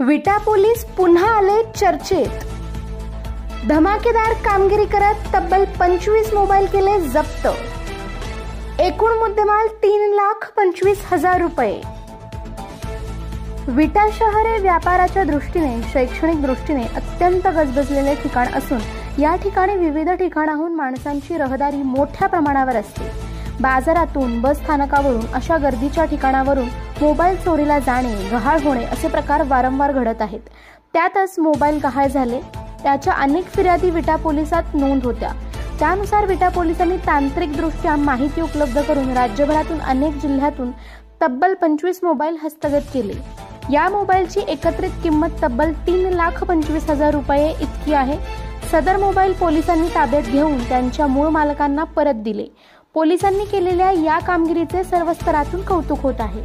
विटा पोलीस पुन्हा आले चर्चेत। धमाकेदार कामगिरी करत तब्बल 25 मोबाईल केले जप्त। एकूण मुद्देमाल 3,25,000 रुपये। विटा शहर हे व्यापाराच्या दृष्टीने, शैक्षणिक दृष्टीने अत्यंत गजबजलेले ठिकाण असून या ठिकाणी विविध ठिकाणाहून माणसांची रहदारी मोठ्या प्रमाणावर असते। बाजारातून, बस स्थानकावरून अशा गर्दीच्या ठिकाणावरून मोबाईल चोरीला जाणे, गहाळ होणे असे प्रकार वारंवार घडत आहेत। त्यातच मोबाईल गहाळ झाले त्याच्या अनेक फिर्यादी विटा पोलिसात नोंद होत्या। त्यानुसार विटा पोलिसांनी तांत्रिकदृष्ट्या माहिती उपलब्ध करून राज्यभरातून अनेक जिल्ह्यातून तब्बल 25 मोबाईल हस्तगत केले। या मोबाईलची एकत्रित किंमत तब्बल 3,25,000 रुपये इतकी आहे। सदर मोबाईल पोलिसांनी ताब्यात घेऊन त्यांच्या मूळ मालकांना परत दिले। पोलिसांनी केलेल्या या कामगिरीचे सर्व स्तरातून कौतुक होत आहे।